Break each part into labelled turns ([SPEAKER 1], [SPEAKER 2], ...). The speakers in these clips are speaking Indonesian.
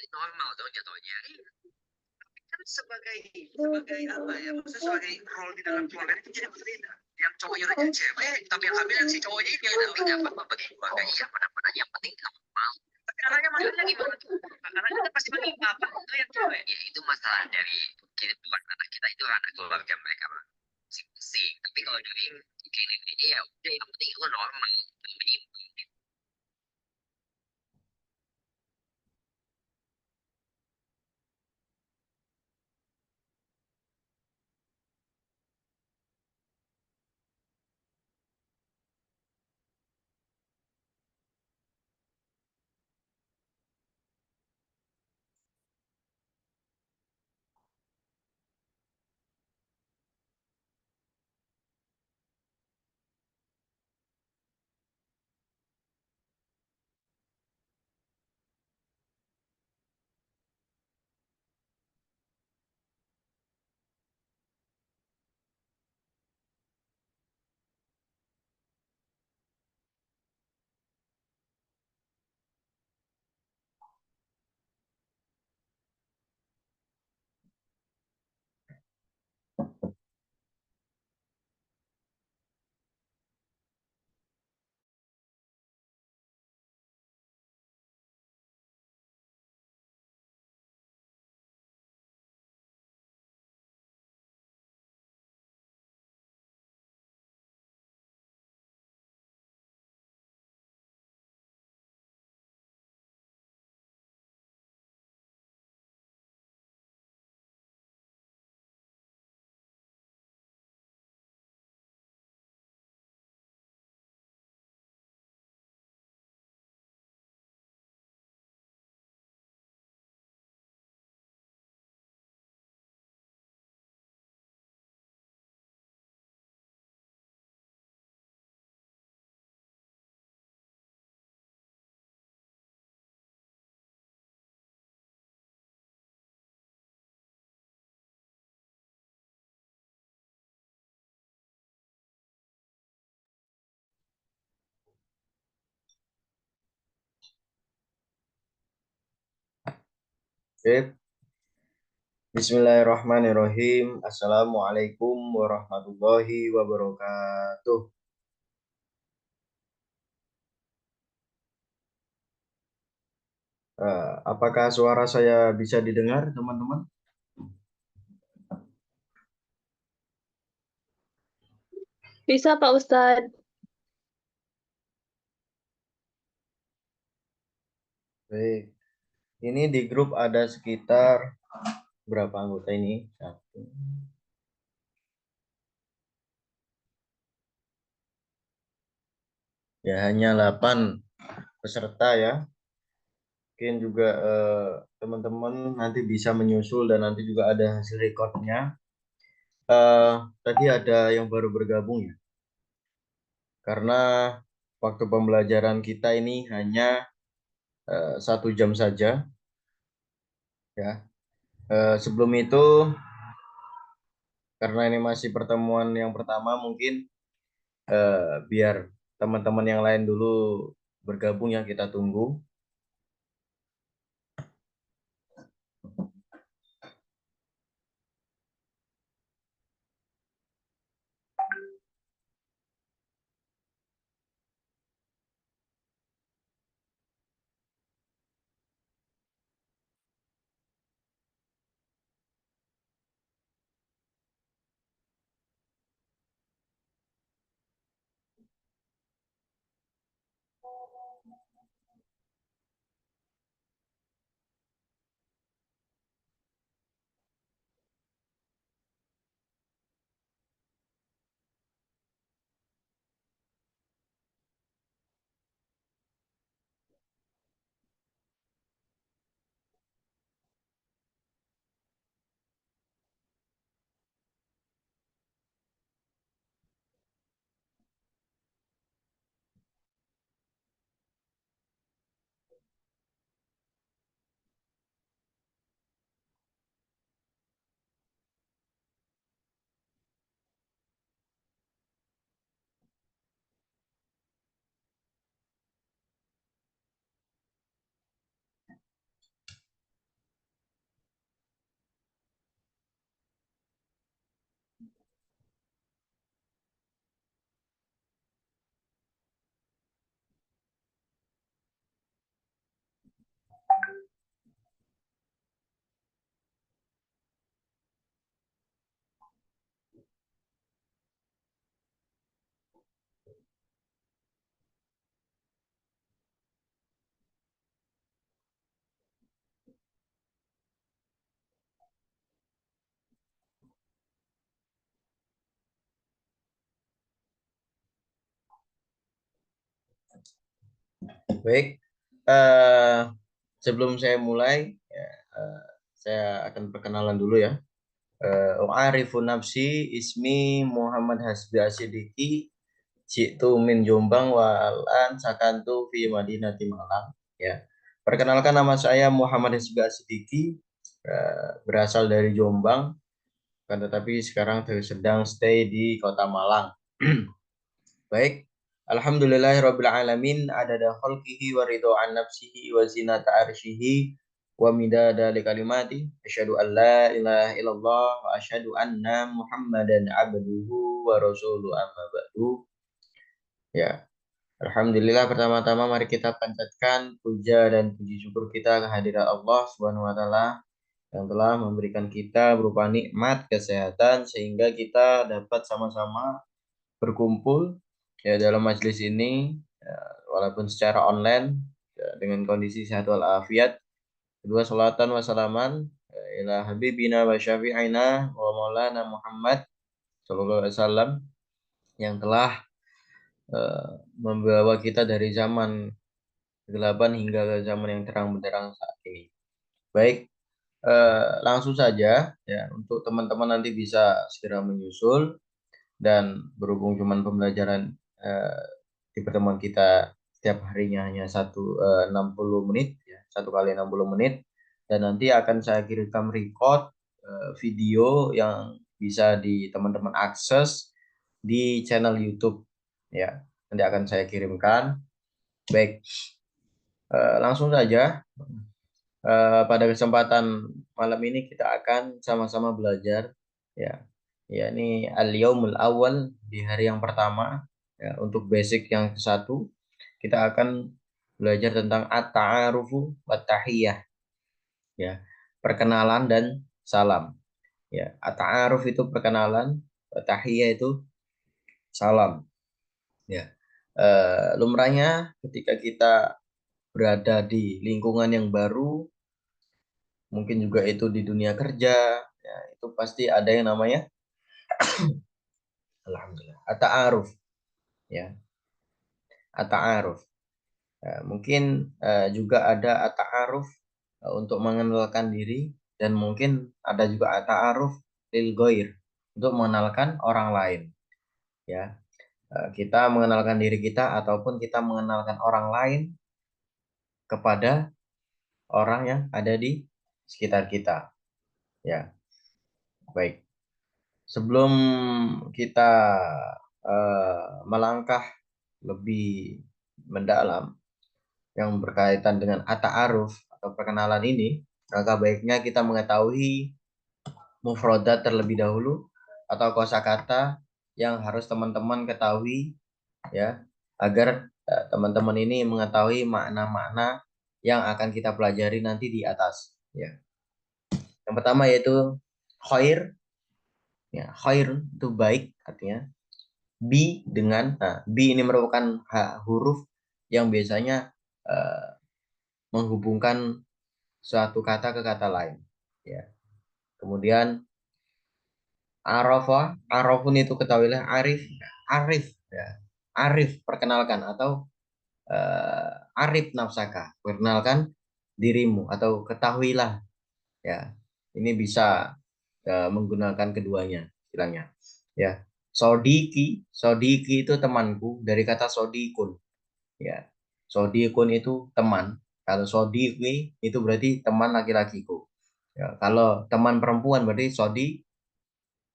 [SPEAKER 1] Normal dong jatuhnya. Kan sebagai apa ya, maksudnya sebagai role di dalam keluarga itu jadi berbeda. Yang cowoknya udah jadi cewek tapi yang hamil si cowoknya ini udah apa bagi keluarga, iya mana-mana yang penting kamu mau. Tapi anaknya maksudnya gimana tuh? Anaknya kan pasti bagi apa itu yang cewek ya, itu masalah dari kita, bukan anak kita, itu anak keluarga mereka masing-masing. Tapi kalau dari kayak ini ya udah, yang penting itu normal.
[SPEAKER 2] Sip. Bismillahirrahmanirrahim. Assalamualaikum warahmatullahi wabarakatuh. Apakah suara saya bisa didengar, teman-teman?
[SPEAKER 3] Bisa Pak Ustadz.
[SPEAKER 2] Baik. Ini di grup ada sekitar berapa anggota ini? Satu. Ya, hanya 8 peserta ya. Mungkin juga teman-teman nanti bisa menyusul dan nanti juga ada hasil rekodnya. Tadi ada yang baru bergabung ya. Karena waktu pembelajaran kita ini hanya 1 jam saja ya. Sebelum itu, karena ini masih pertemuan yang pertama, mungkin biar teman-teman yang lain dulu bergabung yang kita tunggu. Baik, sebelum saya mulai, ya, saya akan perkenalan dulu ya. U'arifu nafsi ismi Muhammad Hasbi Asidiki, Jitu min Jombang walan sakantu fi Madinati Malang. Ya, perkenalkan nama saya Muhammad Hasbi Asidiki, berasal dari Jombang, kan tetapi sekarang sedang stay di Kota Malang. Baik. Alhamdulillahirabbil alamin adada khalqihi wa ridhaan nafsihi wa zinata arsyihi wa midada kalimati asyhadu an la ilaha illallah wa asyhadu anna Muhammadan abduhu wa rasuluhu amma ba'du. Ya, alhamdulillah, pertama-tama mari kita panjatkan puja dan puji syukur kita kehadirat Allah Subhanahu wa taala yang telah memberikan kita berupa nikmat kesehatan sehingga kita dapat sama-sama berkumpul ya dalam majelis ini, ya, walaupun secara online ya, dengan kondisi sehat walafiat. Kedua salatan wassalaman ila habibina wa syafi'ina wa maulana Muhammad sallallahu alaihi wasallam yang telah membawa kita dari zaman kegelapan hingga ke zaman yang terang benderang saat ini. Baik, langsung saja ya, untuk teman-teman nanti bisa segera menyusul. Dan berhubung cuman pembelajaran di pertemuan kita setiap harinya hanya 60 menit ya, 1 kali 60 menit, dan nanti akan saya kirimkan record video yang bisa teman-teman akses di channel YouTube ya, nanti akan saya kirimkan. Baik, langsung saja. Pada kesempatan malam ini kita akan sama-sama belajar ya, yakni al-yaumul awal, di hari yang pertama ya. Untuk basic yang ke-1 kita akan belajar tentang at-ta'arufu wa tahiyyah ya, perkenalan dan salam ya. At-ta'aruf itu perkenalan, wa tahiyyah itu salam ya. Lumrahnya ketika kita berada di lingkungan yang baru, mungkin juga itu di dunia kerja ya, itu pasti ada yang namanya alhamdulillah at-ta'aruf ya, at-ta'aruf. Mungkin juga ada at-ta'aruf untuk mengenalkan diri, dan mungkin ada juga at-ta'aruf lil ghair, untuk mengenalkan orang lain ya. Kita mengenalkan diri kita ataupun kita mengenalkan orang lain kepada orang yang ada di sekitar kita ya. Baik, sebelum kita melangkah lebih mendalam yang berkaitan dengan at-ta'aruf atau perkenalan ini, maka baiknya kita mengetahui mufradat terlebih dahulu atau kosakata yang harus teman-teman ketahui ya, agar teman-teman ini mengetahui makna-makna yang akan kita pelajari nanti di atas ya. Yang pertama yaitu khair ya, khair itu baik artinya. Bi dengan, bi ini merupakan huruf yang biasanya menghubungkan suatu kata ke kata lain ya. Kemudian arafah, arafun itu ketahuilah arif, arif ya, arif perkenalkan, atau arif nafsaka, perkenalkan dirimu atau ketahuilah ya. Ini bisa menggunakan keduanya istilahnya ya. Sodiki, sodiki itu temanku, dari kata sodikun ya. Sodikun itu teman. Kalau sodiki itu berarti teman laki-lakiku ya. Kalau teman perempuan berarti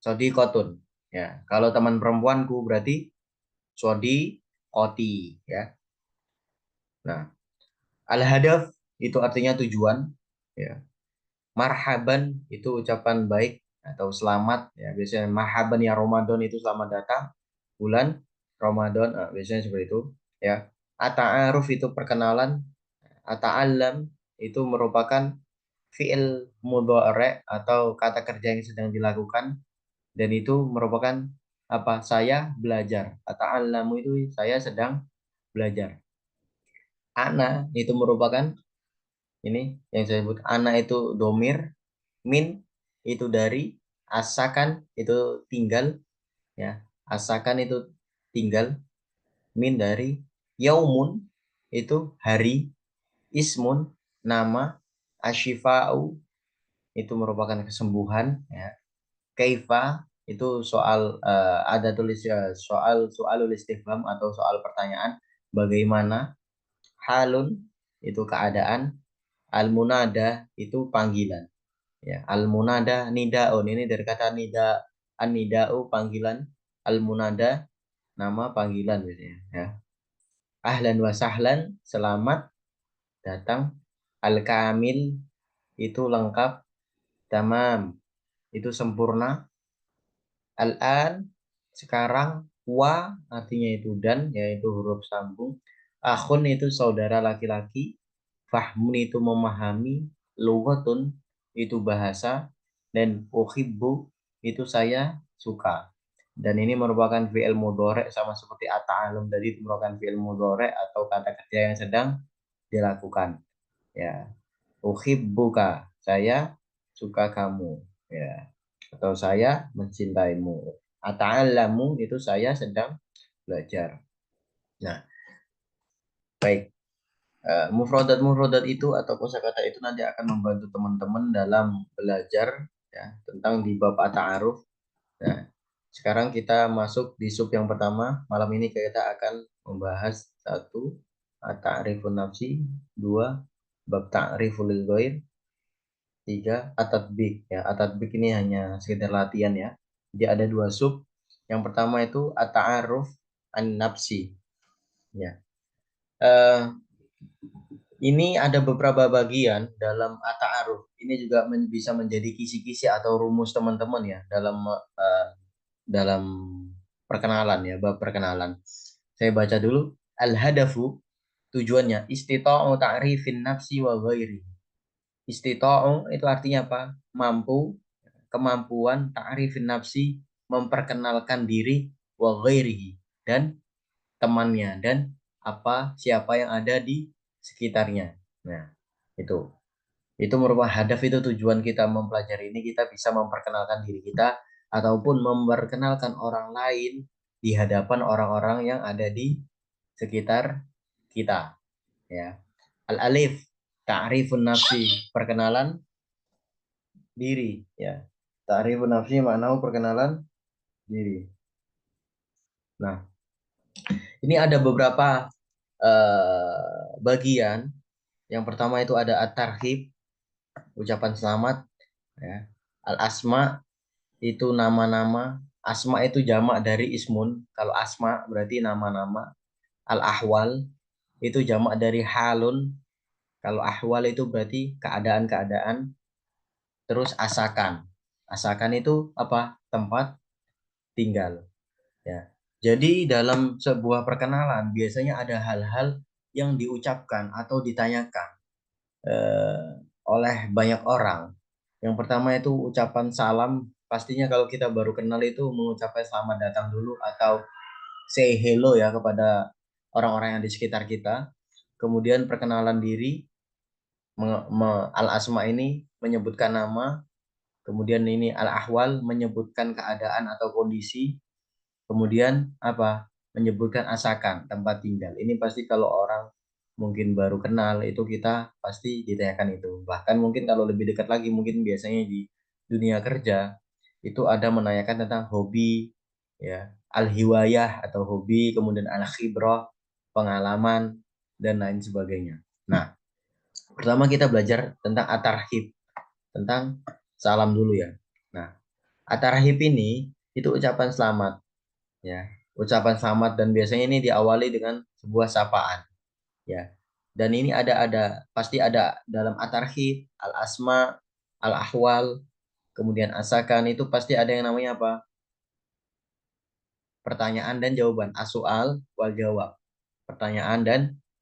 [SPEAKER 2] sodikotun ya. Kalau teman perempuanku berarti sodikoti ya. Nah, al-hadaf itu artinya tujuan ya. Marhaban itu ucapan baik atau selamat ya. Biasanya marhaban ya Ramadan itu selamat datang bulan Ramadan, biasanya seperti itu ya. At-ta'aruf itu perkenalan. At-ta'allam itu merupakan fi'il mudhari' atau kata kerja yang sedang dilakukan, dan itu merupakan apa? Saya belajar. At-ta'allamu itu saya sedang belajar. Ana itu merupakan, ini yang saya sebut, ana itu domir, min itu dari, asakan itu tinggal ya. Asakan itu tinggal, min dari, yaumun itu hari, ismun nama, asyifa'u itu merupakan kesembuhan, ya. Kaifa itu soal ada tulis soalul istifham atau soal pertanyaan, bagaimana. Halun itu keadaan, al munada itu panggilan, ya. Al munada nidaun ini dari kata nida, an nidau panggilan, al munada nama panggilan gitu ya. Ahlan wa sahlan selamat datang, al kamil itu lengkap, tamam itu sempurna, al-an sekarang, wa artinya itu dan, yaitu huruf sambung, akhun itu saudara laki-laki, fahmun itu memahami, lughatun itu bahasa, dan uhibbu itu saya suka. Dan ini merupakan fi'il mudhari sama seperti at-ta'allum tadi, itu merupakan fi'il mudhari atau kata kerja yang sedang dilakukan, ya. Uhibbuka saya suka kamu, ya, atau saya mencintaimu. Ata'allamu itu saya sedang belajar. Nah, baik. Mufradat-mufradat itu atau kosakata itu nanti akan membantu teman-teman dalam belajar, ya, tentang di bab at-ta'aruf. Nah, sekarang kita masuk di sub yang pertama. Malam ini kita akan membahas 1. At-ta'rifun nafsi, 2. Bab ta'riful ghair, 3. At-tatbik, ya. At-tatbik ini hanya sekedar latihan, ya. Jadi ada 2 sub. Yang pertama itu at-ta'aruf an-nafsi, ya. Eh, ini ada beberapa bagian dalam at-ta'aruf. Ini juga bisa menjadi kisi-kisi atau rumus teman-teman, ya, dalam perkenalan, ya, bab perkenalan. Saya baca dulu. Al-hadafu tujuannya istita'u ta'rifin nafsi wa ghairi. Istita'u itu artinya apa? Mampu, kemampuan, ta'rifin nafsi memperkenalkan diri, wa ghairihi dan temannya, dan siapa yang ada di sekitarnya. Nah, itu merupakan hadaf, itu tujuan kita mempelajari ini, kita bisa memperkenalkan diri kita ataupun memperkenalkan orang lain di hadapan orang-orang yang ada di sekitar kita, ya. Al-alif ta'rifun nafsi, perkenalan diri, ya. Ta'rifun nafsi makna perkenalan diri. Nah, ini ada beberapa bagian. Yang pertama itu ada at-tarhib, ucapan selamat, ya. Al-asma itu nama-nama. Asma itu jamak dari ismun. Kalau asma berarti nama-nama. Al-ahwal itu jamak dari halun. Kalau ahwal itu berarti keadaan-keadaan. Terus asakan. Asakan itu apa? Tempat tinggal, ya. Jadi dalam sebuah perkenalan biasanya ada hal-hal yang diucapkan atau ditanyakan oleh banyak orang. Yang pertama itu ucapan salam. Pastinya kalau kita baru kenal itu mengucapkan selamat datang dulu atau say hello, ya, kepada orang-orang yang di sekitar kita. Kemudian perkenalan diri, al-asma ini menyebutkan nama. Kemudian ini al-ahwal menyebutkan keadaan atau kondisi. Kemudian apa? Menyebutkan asakan, tempat tinggal. Ini pasti kalau orang mungkin baru kenal itu kita pasti ditanyakan itu. Bahkan mungkin kalau lebih dekat lagi mungkin biasanya di dunia kerja itu ada menanyakan tentang hobi, ya, al-hiwayah atau hobi, kemudian al-khibrah, pengalaman dan lain sebagainya. Nah, pertama kita belajar tentang at-tarhib, tentang salam dulu, ya. Nah, at-tarhib ini itu ucapan selamat, ya. Ucapan selamat dan biasanya ini diawali dengan sebuah sapaan, ya. Dan ini pasti ada dalam at-tarhib, al-asma, al-ahwal, kemudian asakan itu pasti ada yang namanya apa? Pertanyaan dan jawaban, as-su'al wal jawab. Pertanyaan dan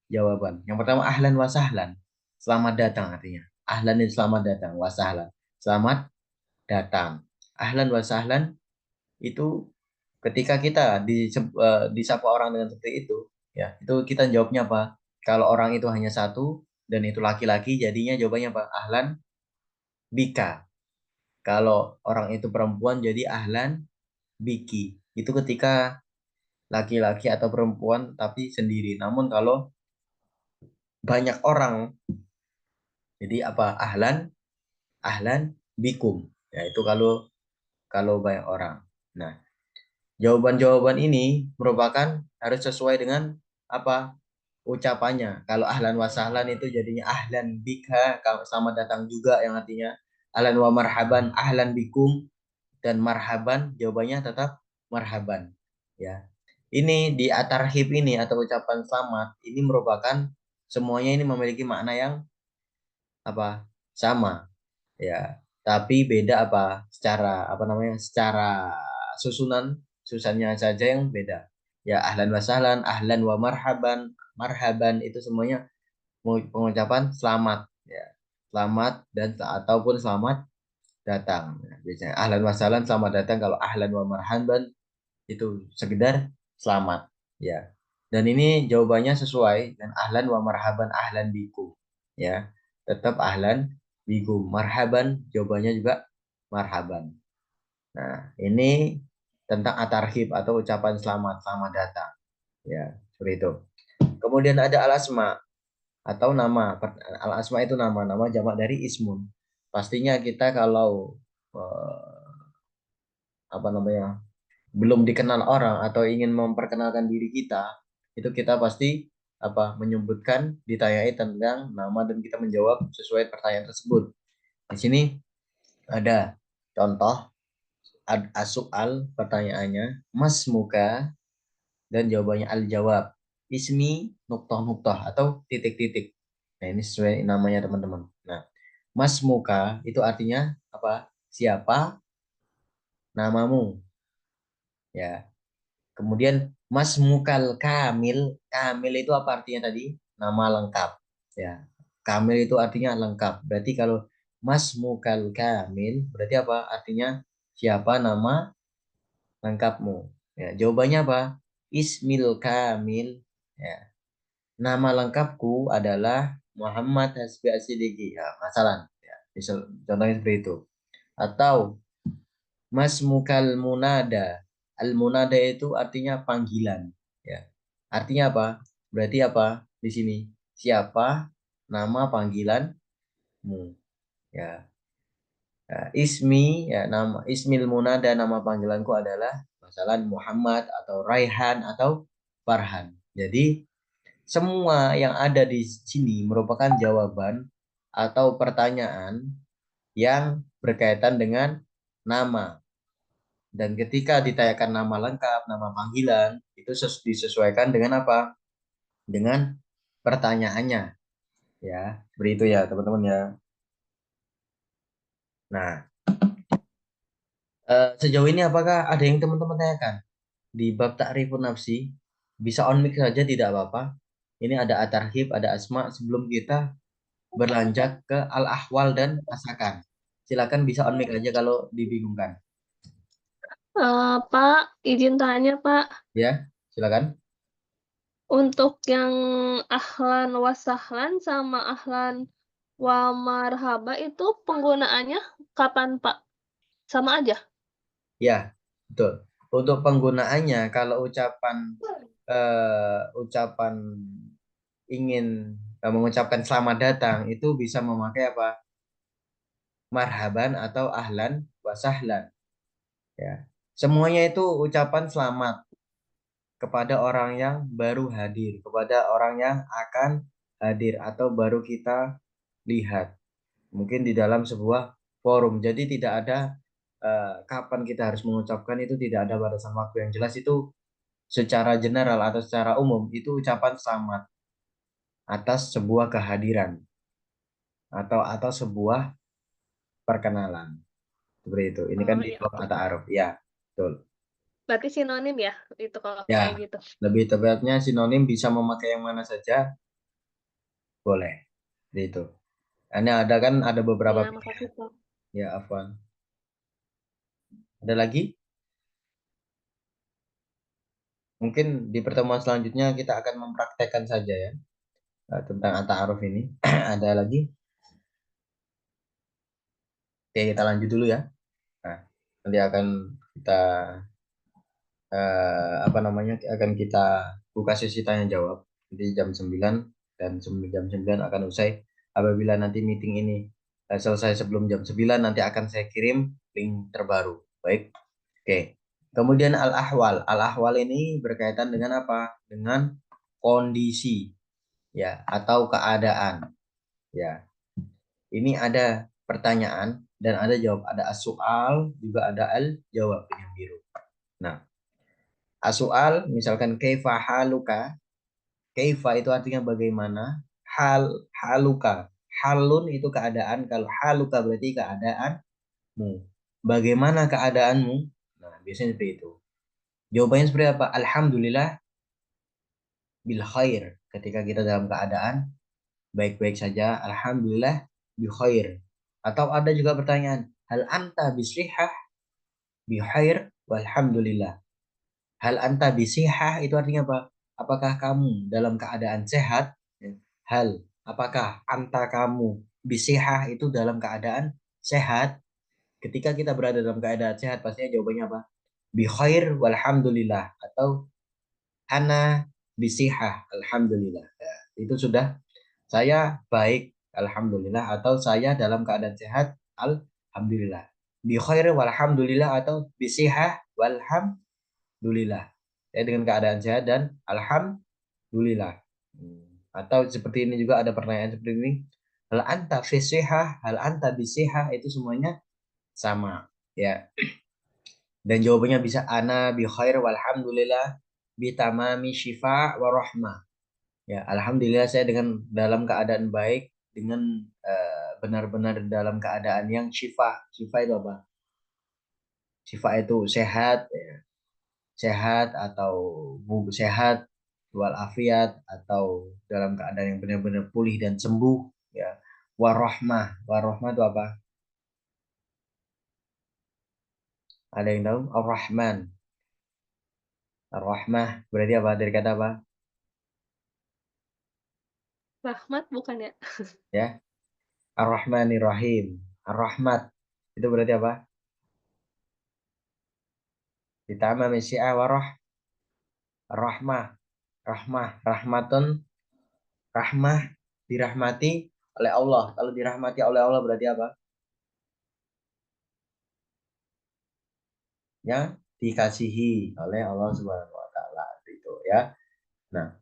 [SPEAKER 2] jawaban. Yang pertama ahlan wa sahlan. Selamat datang artinya. Ahlan itu selamat datang, wa sahlan. Selamat datang. Ahlan wa sahlan itu ketika kita disapa orang dengan seperti itu, ya, itu kita jawabnya apa? Kalau orang itu hanya satu dan itu laki-laki, jadinya jawabannya apa? Ahlan bika. Kalau orang itu perempuan, jadi ahlan biki. Itu ketika laki-laki atau perempuan tapi sendiri. Namun kalau banyak orang. Jadi apa? Ahlan bikum. Ya, itu kalau banyak orang. Nah, jawaban-jawaban ini merupakan harus sesuai dengan apa? Ucapannya. Kalau ahlan wa sahlan itu jadinya ahlan bika, sama datang juga yang artinya ahlan wa marhaban, ahlan bikum, dan marhaban jawabannya tetap marhaban. Ya. Ini di atarhib ini atau ucapan selamat ini merupakan semuanya ini memiliki makna yang apa? Sama, ya. Tapi beda apa? Secara apa namanya? Secara susunannya saja yang beda. Ya, ahlan wa sahlan, ahlan wa marhaban, marhaban itu semuanya pengucapan selamat, ya. Selamat dan ataupun selamat datang. Nah, biasanya ahlan wa sahlan selamat datang, kalau ahlan wa marhaban itu sekedar selamat, ya. Dan ini jawabannya sesuai dan ahlan wa marhaban ahlan bikum, ya. Tetap ahlan bikum, marhaban jawabannya juga marhaban. Nah, ini tentang atarhib atau ucapan selamat datang, ya, seperti itu. Kemudian ada al-asma atau nama. Al-asma itu nama jamak dari ismun. Pastinya kita kalau apa namanya belum dikenal orang atau ingin memperkenalkan diri kita, itu kita pasti apa menyebutkan ditanyai tentang nama dan kita menjawab sesuai pertanyaan tersebut. Di sini ada contoh as-soal, pertanyaannya mas muka, dan jawabannya al-jawab ismi nuktah-nuktah atau titik-titik. Nah, ini sesuai namanya teman-teman. Nah, mas muka itu artinya apa? Siapa namamu, ya. Kemudian mas mukal kamil, kamil itu apa artinya tadi? Nama lengkap, ya. Kamil itu artinya lengkap. Berarti kalau mas mukal kamil berarti apa? Artinya siapa nama lengkapmu. Ya, jawabannya apa? Ismil kamil. Ya. Nama lengkapku adalah Muhammad Hasbi Asidiki. Ya, masalah. Ya, contohnya seperti itu. Atau Mas Mukal Munada. Al Munada itu artinya panggilan. Ya. Artinya apa? Berarti apa di sini? Siapa nama panggilanmu? Ya. Ya, ismi, ya, nama Ismil Munada, nama panggilanku adalah masalah Muhammad atau Raihan atau Farhan. Jadi semua yang ada di sini merupakan jawaban atau pertanyaan yang berkaitan dengan nama. Dan ketika ditanyakan nama lengkap, nama panggilan, itu disesuaikan dengan apa? Dengan pertanyaannya. Ya, seperti itu ya teman-teman ya. Nah, sejauh ini apakah ada yang teman-teman tanyakan? Di bab ta'rifun nafsi, bisa on mic saja tidak apa-apa. Ini ada atarhib, ada asma sebelum kita berlanjut ke al-ahwal dan asakan. Silakan bisa on mic aja kalau dibingungkan.
[SPEAKER 3] Pak, izin tanya, Pak.
[SPEAKER 2] Ya, silakan.
[SPEAKER 3] Untuk yang ahlan wa sahlan sama ahlan wa marhaba itu penggunaannya kapan, Pak? Sama aja?
[SPEAKER 2] Ya, betul. Untuk penggunaannya, kalau ucapan ingin mengucapkan selamat datang itu bisa memakai apa? Marhaban atau ahlan wa sahlan. Ya, semuanya itu ucapan selamat kepada orang yang baru hadir, kepada orang yang akan hadir atau baru kita lihat. Mungkin di dalam sebuah forum. Jadi tidak ada kapan kita harus mengucapkan, itu tidak ada batasan waktu yang jelas. Itu secara general atau secara umum itu ucapan selamat atas sebuah kehadiran atau sebuah perkenalan. Seperti itu. Ini kan
[SPEAKER 3] Oh
[SPEAKER 2] di
[SPEAKER 3] iya,
[SPEAKER 2] bab ta'aruf. Ya, betul.
[SPEAKER 3] berarti sinonim ya itu kalau
[SPEAKER 2] Ya,
[SPEAKER 3] kayak gitu.
[SPEAKER 2] lebih tepatnya sinonim bisa memakai yang mana saja, boleh. Seperti itu. Ini ada kan ada beberapa
[SPEAKER 3] Iya,
[SPEAKER 2] pilihan.
[SPEAKER 3] makasih, Pak.
[SPEAKER 2] Ya, Afwan. Ada lagi? Mungkin di pertemuan selanjutnya kita akan mempraktekkan saja ya tentang at-ta'aruf ini. Ada lagi? Oke, kita lanjut dulu ya. Nah, nanti akan kita apa namanya? Akan kita buka sesi tanya jawab di jam 9 dan jam 9 akan usai. Apabila nanti meeting ini selesai sebelum jam 9, nanti akan saya kirim link terbaru. Baik. Oke. Kemudian al-ahwal. Al-ahwal ini berkaitan dengan apa? Dengan kondisi ya atau keadaan. Ya. Ini ada pertanyaan dan ada jawab. Ada as-soal, juga ada al-jawab yang biru. Nah, as-soal misalkan kaifa haluka. Kaifa itu artinya bagaimana. Haluka. Halun itu keadaan. Kalau haluka berarti keadaanmu. Bagaimana keadaanmu? Nah, biasanya seperti itu. Jawabannya seperti apa? Alhamdulillah bil khair. Ketika kita dalam keadaan baik-baik saja, alhamdulillah bi khair. Atau ada juga pertanyaan, hal anta bisihah bi khair walhamdulillah. Hal anta bisihah itu artinya apa? Apakah kamu dalam keadaan sehat? Hal, apakah anta kamu bisihah itu dalam keadaan sehat? Ketika kita berada dalam keadaan sehat, pastinya jawabannya apa? Bi khair walhamdulillah atau ana bisihah alhamdulillah. Ya, itu sudah saya baik alhamdulillah atau saya dalam keadaan sehat alhamdulillah. Bi khair walhamdulillah atau bisihah walhamdulillah. Ya, dengan keadaan sehat dan alhamdulillah. Atau seperti ini juga ada pertanyaan seperti ini. Hal anta fisihah, hal anta bisihah itu semuanya sama ya. Dan jawabannya bisa ana bi khair walhamdulillah bi tamami syifa wa rahmah. Ya, alhamdulillah saya dengan dalam keadaan baik dengan benar-benar dalam keadaan yang syifa. Syifa itu apa? Syifa itu sehat ya. Sehat atau sehat walafiat atau dalam keadaan yang benar-benar pulih dan sembuh ya. Warahmah. Warahmah itu apa? Ada yang tahu? Ar-Rahman. Ar-Rahmah berarti apa? Dari kata apa?
[SPEAKER 3] Rahmat bukan ya?
[SPEAKER 2] Ya. Ar-Rahmanir-Rahim. Ar-Rahmat. Itu berarti apa? Ditambah syi'a warah. Rahmah. Rahmah. Rahmatun. Rahmah. Dirahmati oleh Allah. Kalau dirahmati oleh Allah berarti apa? Yang dikasihi oleh Allah Subhanahu wa taala itu ya. Nah,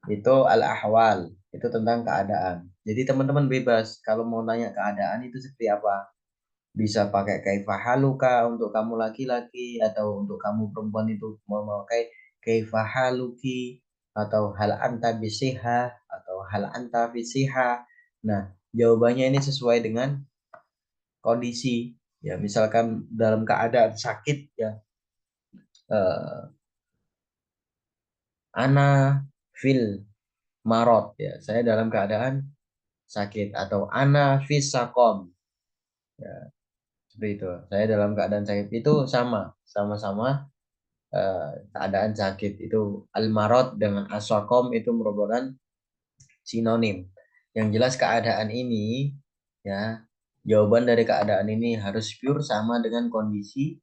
[SPEAKER 2] itu al-ahwal, itu tentang keadaan. Jadi teman-teman bebas kalau mau tanya keadaan itu seperti apa. Bisa pakai kaifa haluka untuk kamu laki-laki atau untuk kamu perempuan itu mau pakai kaifa haluki atau hal anta bisiha atau hal anta bisiha. Nah, jawabannya ini sesuai dengan kondisi. Ya, misalkan dalam keadaan sakit ya ana fil marot ya, saya dalam keadaan sakit atau ana fis sakom ya, seperti itu. Saya dalam keadaan sakit itu sama-sama keadaan sakit. Itu al marot dengan asakom itu merupakan sinonim. Yang jelas keadaan ini ya, jawaban dari keadaan ini harus pure sama dengan kondisi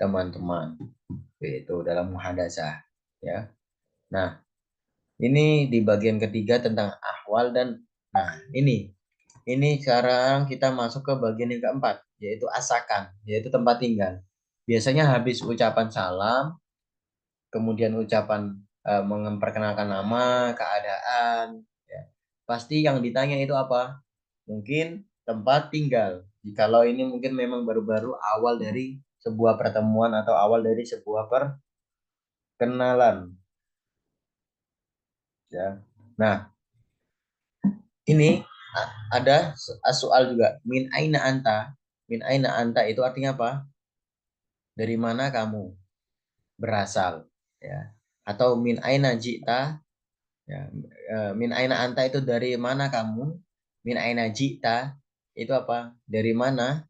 [SPEAKER 2] teman-teman itu dalam muhadasah ya. Nah, ini di bagian ketiga tentang ahwal dan nah ini sekarang kita masuk ke bagian yang keempat yaitu asakan, yaitu tempat tinggal. Biasanya habis ucapan salam, kemudian ucapan memperkenalkan nama, keadaan, ya. Pasti yang ditanya itu apa? Mungkin tempat tinggal. Jikalau ini mungkin memang baru-baru awal dari sebuah pertemuan atau awal dari sebuah perkenalan. Ya. Nah, ini ada soal juga. Min aina anta? Min aina anta itu artinya apa? Dari mana kamu berasal? Ya. Atau min aina jita? Ya. Min aina anta itu dari mana kamu? Min aina jita itu apa? Dari mana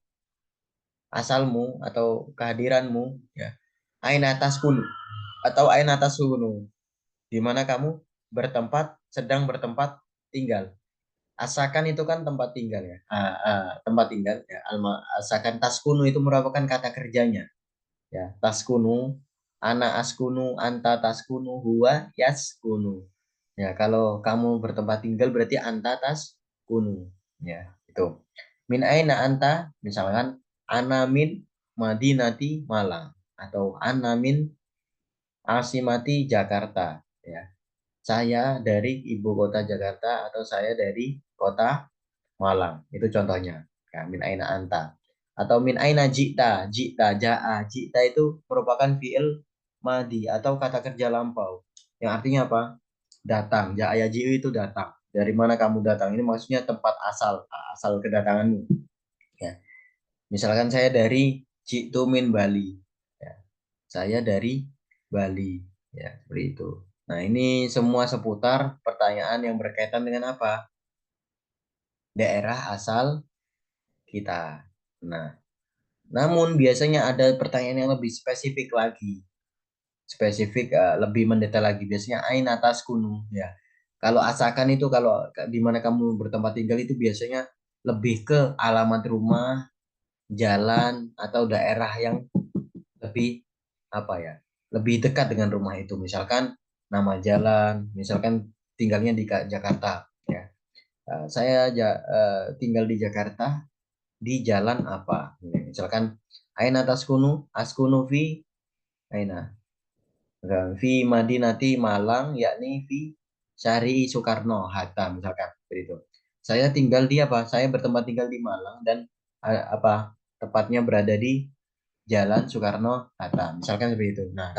[SPEAKER 2] asalmu atau kehadiranmu? Ya. Aina taskun atau aina tasunu? Di mana kamu sedang bertempat tinggal. Asakan itu kan tempat tinggal ya. Tempat tinggal ya. Asakan taskunu itu merupakan kata kerjanya. Ya, taskunu, ana askunu, anta taskunu, huwa yaskunu. Ya, kalau kamu bertempat tinggal berarti anta tas kunu. Ya, itu. Min aina anta, misalkan ana min Madinati Malang atau ana min Asimati Jakarta. Ya, saya dari ibu kota Jakarta atau saya dari kota Malang. Itu contohnya. Ya, min aina anta. Atau min aina jita, jita, jaa. Jita itu merupakan fiil madi atau kata kerja lampau. Yang artinya apa? Datang. Jaa yajiu itu datang. Dari mana kamu datang? Ini maksudnya tempat asal, asal kedatanganmu. Ya. Misalkan saya dari Jitu min Bali. Ya. Saya dari Bali. Ya, seperti itu. Nah, ini semua seputar pertanyaan yang berkaitan dengan apa? Daerah asal kita. Nah, namun biasanya ada pertanyaan yang lebih spesifik lagi. Spesifik lebih mendetail lagi. Biasanya ain atas gunung ya. Kalau asakan itu kalau di mana kamu bertempat tinggal itu biasanya lebih ke alamat rumah, jalan atau daerah yang lebih apa ya? Lebih dekat dengan rumah itu. Misalkan nama jalan, misalkan tinggalnya di Jakarta ya. Saya tinggal di Jakarta di jalan apa. Misalkan aina taskunu askunu fi aina. Fi Madinati Malang yakni fi Syari'i Soekarno Hatta misalkan seperti itu. Saya tinggal di apa? Saya bertempat tinggal di Malang dan apa tepatnya berada di Jalan Soekarno Hatta misalkan seperti itu. Nah,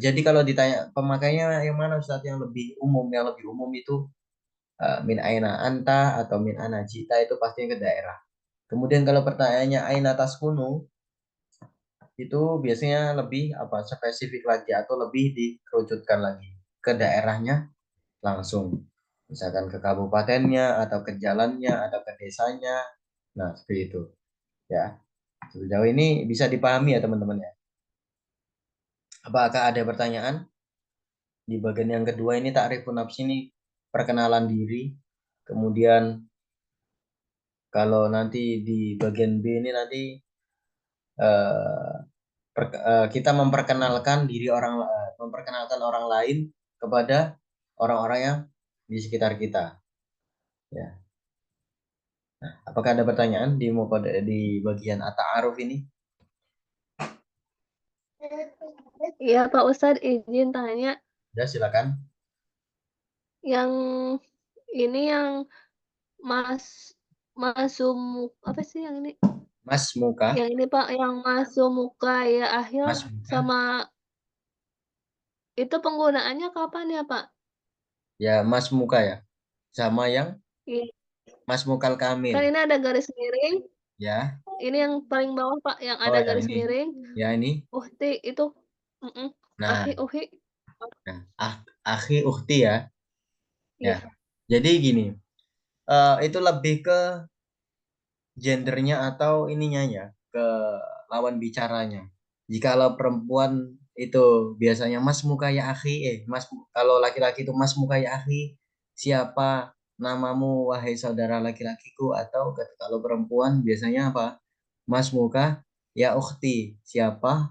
[SPEAKER 2] jadi kalau ditanya pemakainya yang mana Ustaz yang lebih umum? Yang lebih umum itu min aina anta atau min ana jita itu pastinya ke daerah. Kemudian kalau pertanyaannya aina taskunu itu biasanya lebih apa spesifik lagi atau lebih dikerucutkan lagi ke daerahnya langsung. Misalkan ke kabupatennya atau ke jalannya atau ke desanya. Nah, seperti itu ya. Sejauh ini bisa dipahami ya teman-teman ya. Apakah ada pertanyaan? Di bagian yang kedua ini takrifun nafsi ini perkenalan diri. Kemudian kalau nanti di bagian B ini nanti eh, kita memperkenalkan memperkenalkan orang lain kepada orang-orang yang di sekitar kita. Ya. Apakah ada pertanyaan di bagian at-ta'aruf ini?
[SPEAKER 3] Iya Pak Ustadz izin tanya
[SPEAKER 2] Ya, silakan.
[SPEAKER 3] yang ini yang mas masum apa sih yang ini?
[SPEAKER 2] Mas Muka,
[SPEAKER 3] Yang ini Pak yang masuk muka ya akhir
[SPEAKER 2] Mas Muka.
[SPEAKER 3] sama itu penggunaannya kapan ya Pak?
[SPEAKER 2] Ya, Mas Muka ya. Sama yang
[SPEAKER 3] Iya.
[SPEAKER 2] Mas Mukal
[SPEAKER 3] Kan
[SPEAKER 2] Kamil.
[SPEAKER 3] ini ada garis miring.
[SPEAKER 2] Ya.
[SPEAKER 3] Ini yang paling bawah Pak yang
[SPEAKER 2] Oh,
[SPEAKER 3] ada
[SPEAKER 2] yang
[SPEAKER 3] garis
[SPEAKER 2] ini.
[SPEAKER 3] miring.
[SPEAKER 2] Ya, ini.
[SPEAKER 3] Uhti itu. Mm-mm.
[SPEAKER 2] Nah,
[SPEAKER 3] Ahi uhi.
[SPEAKER 2] nah, akhi ukhti ya. Ya.
[SPEAKER 3] Iya.
[SPEAKER 2] Jadi gini, itu lebih ke gendernya atau ininya ya ke lawan bicaranya. Jikalau perempuan itu biasanya Mas muka ya akhi, Mas kalau laki-laki itu Mas muka ya akhi, siapa namamu wahai saudara laki-lakiku atau kalau perempuan biasanya apa? Mas muka ya ukhti, siapa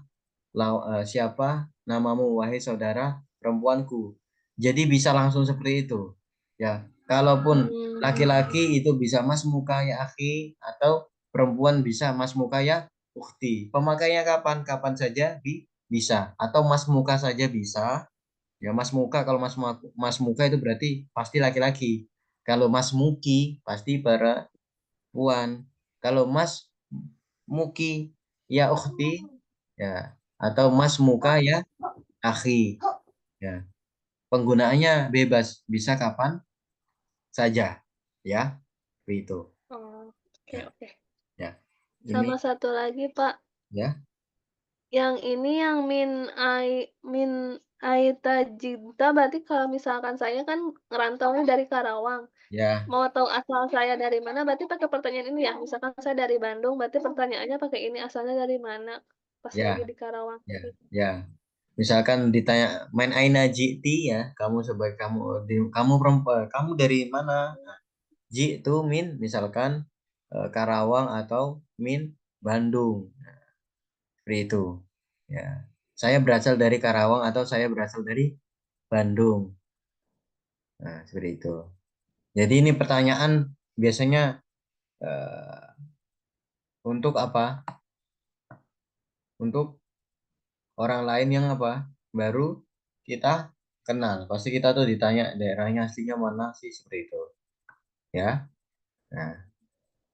[SPEAKER 2] namamu wahai saudara perempuanku. Jadi bisa langsung seperti itu. Ya, kalaupun
[SPEAKER 3] Hmm.
[SPEAKER 2] laki-laki itu bisa mas muka ya akhi atau perempuan bisa mas muka ya ukhti. Pemakainya kapan? Kapan saja bisa atau mas muka saja bisa. Ya mas muka kalau mas muka itu berarti pasti laki-laki. Kalau mas muki pasti perempuan. Kalau mas muki ya ukhti ya atau mas muka ya akhi ya. Penggunaannya bebas, bisa kapan saja ya. Begitu.
[SPEAKER 3] Oh, oke
[SPEAKER 2] Ya,
[SPEAKER 3] oke.
[SPEAKER 2] ya. Ini
[SPEAKER 3] Sama satu lagi Pak,
[SPEAKER 2] ya,
[SPEAKER 3] yang ini yang min aita jinta berarti kalau misalkan saya kan ngerantaunya dari Karawang.
[SPEAKER 2] ya,
[SPEAKER 3] Mau tahu asal saya dari mana berarti pakai pertanyaan ini ya. Misalkan saya dari Bandung berarti pertanyaannya pakai ini asalnya dari mana pas lagi
[SPEAKER 2] ya,
[SPEAKER 3] di Karawang.
[SPEAKER 2] ya, ya. Misalkan ditanya main aina jiti ya, kamu sebagai kamu perempuan, kamu dari mana? Ji itu min misalkan Karawang atau min Bandung. Seperti itu. Ya. Saya berasal dari Karawang atau saya berasal dari Bandung. Nah, seperti itu. Jadi ini pertanyaan biasanya untuk apa? Untuk orang lain yang apa? Baru kita kenal. Pasti kita tuh ditanya daerahnya aslinya mana sih, seperti itu. Ya. Nah,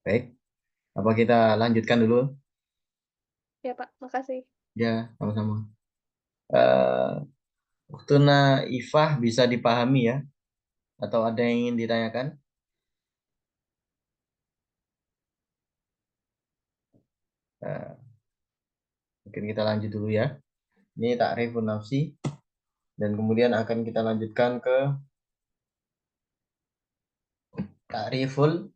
[SPEAKER 2] baik. Apa kita lanjutkan dulu?
[SPEAKER 3] Ya, Pak. Makasih.
[SPEAKER 2] Ya, sama-sama. Eh, Waktu Naifah bisa dipahami ya? Atau ada yang ingin ditanyakan? Nah, mungkin kita lanjut dulu ya. Ini takrifun nafsi. Dan kemudian akan kita lanjutkan ke takriful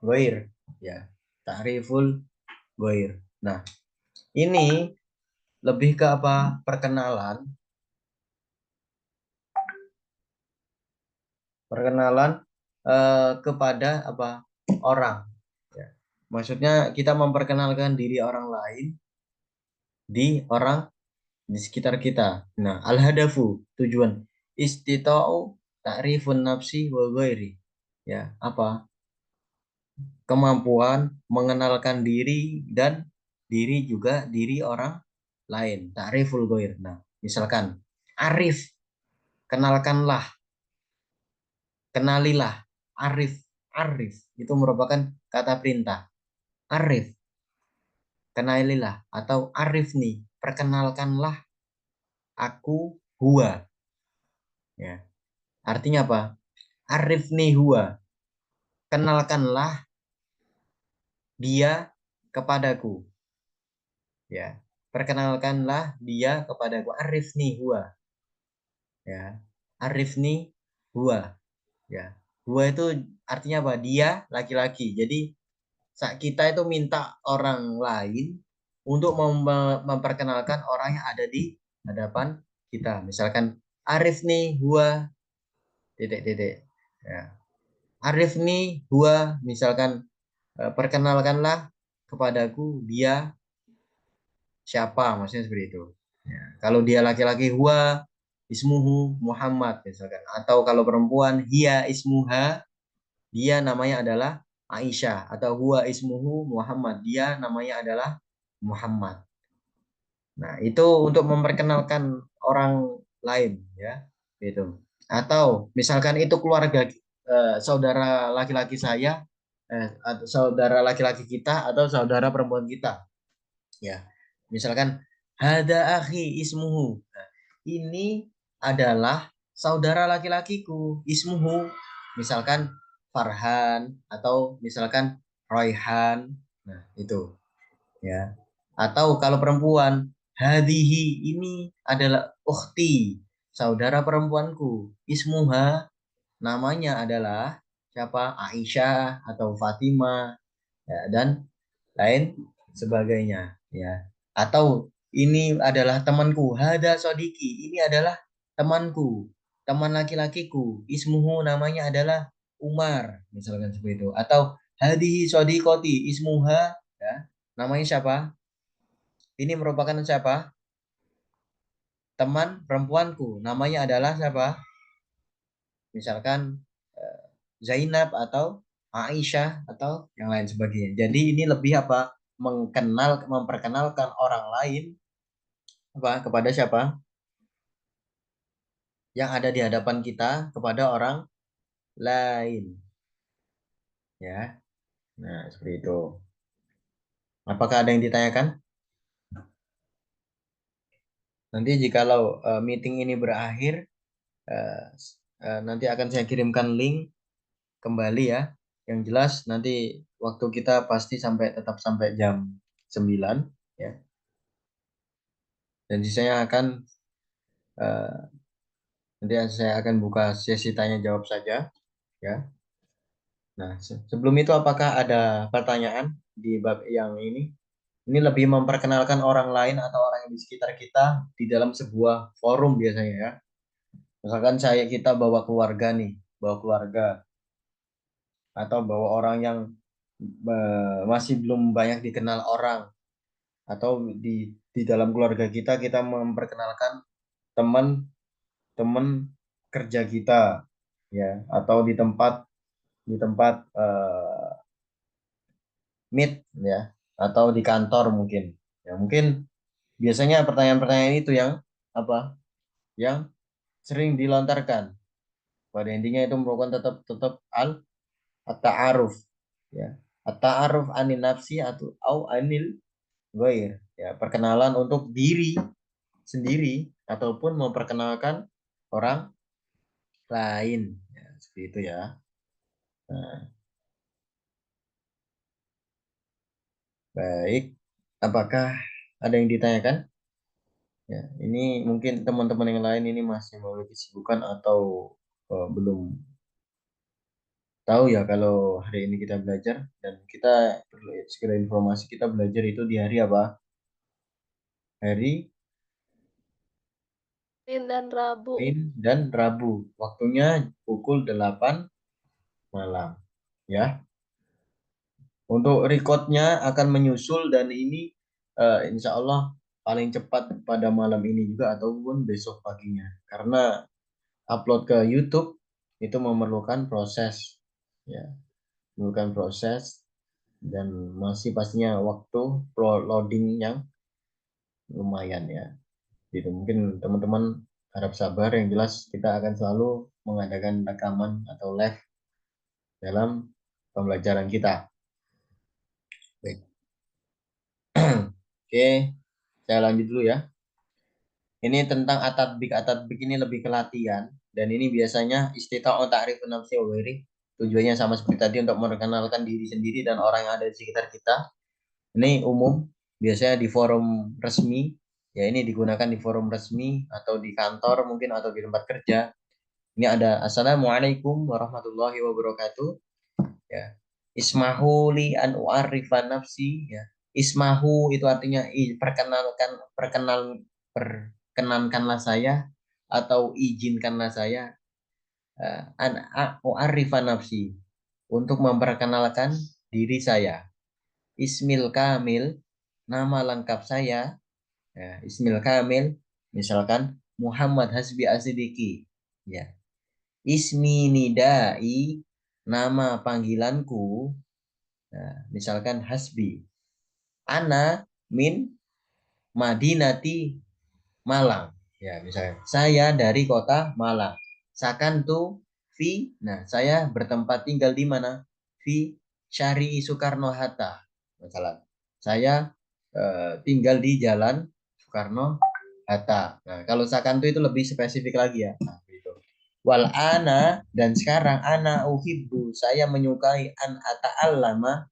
[SPEAKER 2] ghair. Ya, takriful ghair. Nah, ini lebih ke apa? Perkenalan. Perkenalan kepada apa? Orang. Ya. Maksudnya kita memperkenalkan diri orang lain di orang di sekitar kita. Nah, al-hadafu, tujuan istita'u ta'rifun nafsi wa ghairi. Ya, apa? Kemampuan mengenalkan diri dan diri juga diri orang lain. Ta'riful ghair. Nah, misalkan arif, kenalkanlah, kenalilah. Arif, arif itu merupakan kata perintah. Arif, kenalilah atau arif nih, perkenalkanlah aku huwa. Ya, artinya apa? Arif nih huwa, kenalkanlah dia kepadaku. Ya, perkenalkanlah dia kepadaku. Arif nih huwa. Ya, arif nih huwa. Ya, huwa itu artinya apa? Dia laki-laki. Jadi kita itu minta orang lain untuk memperkenalkan orang yang ada di hadapan kita. Misalkan Arif nih huwa titik-titik. Ya. Arif nih huwa, misalkan perkenalkanlah kepadaku dia siapa, maksudnya seperti itu. Ya. Kalau dia laki-laki huwa ismuhu Muhammad misalkan, atau kalau perempuan hiya ismuha, dia namanya adalah Aisyah, atau huwa ismuhu Muhammad, dia namanya adalah Muhammad. Nah, itu untuk memperkenalkan orang lain ya, gitu. Atau misalkan itu keluarga, saudara laki-laki saya, atau saudara laki-laki kita, atau saudara perempuan kita. Ya, misalkan hada akhi ismuhu. Nah, ini adalah saudara laki-lakiku, ismuhu. Misalkan Farhan atau misalkan Royhan. Nah, itu ya. Atau kalau perempuan, hadihi ini adalah ukhti, saudara perempuanku. Ismuha, namanya adalah siapa? Aisyah atau Fatimah, ya, dan lain sebagainya ya. Atau ini adalah temanku, hada sodiki, ini adalah temanku, teman laki-lakiku, ismuhu, namanya adalah Umar, misalkan seperti itu. Atau hadihi sodikoti ismuha, ya, namanya siapa? Ini merupakan siapa? Teman perempuanku, namanya adalah siapa? Misalkan Zainab atau Aisyah atau yang lain sebagainya. Jadi ini lebih apa? Memperkenalkan orang lain apa kepada siapa yang ada di hadapan kita kepada orang lain. Ya. Nah, seperti itu. Apakah ada yang ditanyakan? Nanti jikalau meeting ini berakhir, eh, nanti akan saya kirimkan link kembali ya. Yang jelas nanti waktu kita pasti tetap sampai jam 9 ya. Dan sisanya akan nanti saya akan buka sesi tanya jawab saja ya. Nah, sebelum itu apakah ada pertanyaan di bab yang ini? Ini lebih memperkenalkan orang lain atau orang yang di sekitar kita di dalam sebuah forum biasanya ya. Misalkan kita bawa keluarga nih, bawa keluarga atau bawa orang yang masih belum banyak dikenal orang, atau di dalam keluarga kita memperkenalkan teman-teman kerja kita ya, atau di tempat meet ya, atau di kantor mungkin. Ya, mungkin biasanya pertanyaan-pertanyaan itu yang apa? Yang sering dilontarkan. Pada intinya itu merupakan tetap tetap at-ta'aruf ya. At-ta'aruf anin nafsi atau anil ghair ya, perkenalan untuk diri sendiri ataupun memperkenalkan orang lain ya, seperti itu ya. Nah, baik, apakah ada yang ditanyakan? Ya, ini mungkin teman-teman yang lain ini masih memiliki kesibukan atau belum tahu ya kalau hari ini kita belajar, dan kita perlu segera informasi, kita belajar itu di hari apa? Hari
[SPEAKER 3] Senin dan Rabu.
[SPEAKER 2] Senin dan Rabu. Waktunya pukul 8 malam ya. Untuk recordnya akan menyusul, dan ini insya Allah paling cepat pada malam ini juga ataupun besok paginya. Karena upload ke YouTube itu memerlukan proses ya, memerlukan proses, dan masih pastinya waktu loading yang lumayan ya. Gitu. Mungkin teman-teman harap sabar, yang jelas kita akan selalu mengadakan rekaman atau live dalam pembelajaran kita. Baik. Oke, saya lanjut dulu ya. Ini tentang atatbik. Atatbik ini lebih ke latihan, dan ini biasanya istita'ah ta'rifun nafsi wa ghairi. Tujuannya sama seperti tadi, untuk memperkenalkan diri sendiri dan orang yang ada di sekitar kita. Ini umum, biasanya di forum resmi. Ya, ini digunakan di forum resmi atau di kantor mungkin atau di tempat kerja. Ini ada Assalamualaikum warahmatullahi wabarakatuh. Ya. Ismahu li an u'arrifa nafsi ya. Ismahu itu artinya perkenankanlah saya atau izinkanlah saya an u'arrifa nafsi, untuk memperkenalkan diri saya. Ismil kamil, nama lengkap saya ya. Ismil kamil misalkan Muhammad Hasbi Asidiki ya. Ismi nidai, nama panggilanku. Nah, misalkan Hasbi. Ana min Madinati Malang. Ya, misalnya saya dari kota Malang. Sakantu fi, nah saya bertempat tinggal di mana? Fi Syari Soekarno Hatta. Misalnya saya tinggal di Jalan Soekarno Hatta. Nah, kalau sakantu itu lebih spesifik lagi ya. Nah, gitu. Wal ana, dan sekarang ana uhibbu, saya menyukai an ata'allama,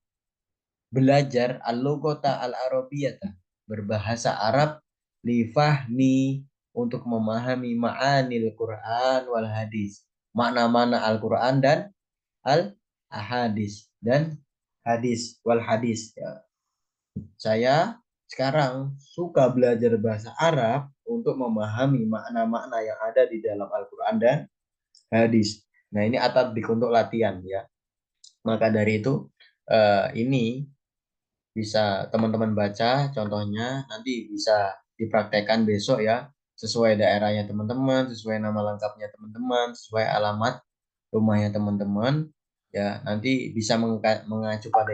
[SPEAKER 2] belajar al-lughata al-arabiyyata, berbahasa Arab, li fahmi, untuk memahami ma'anil Quran wal hadis, makna-makna Al-Quran dan al-ahadis, dan hadis wal hadis ya. Saya sekarang suka belajar bahasa Arab untuk memahami makna-makna yang ada di dalam Al-Quran dan hadis. Nah, ini atabik untuk latihan ya. Maka dari itu ini bisa teman-teman baca contohnya, nanti bisa dipraktekkan besok ya, sesuai daerahnya teman-teman, sesuai nama lengkapnya teman-teman, sesuai alamat rumahnya teman-teman ya. Nanti bisa mengacu pada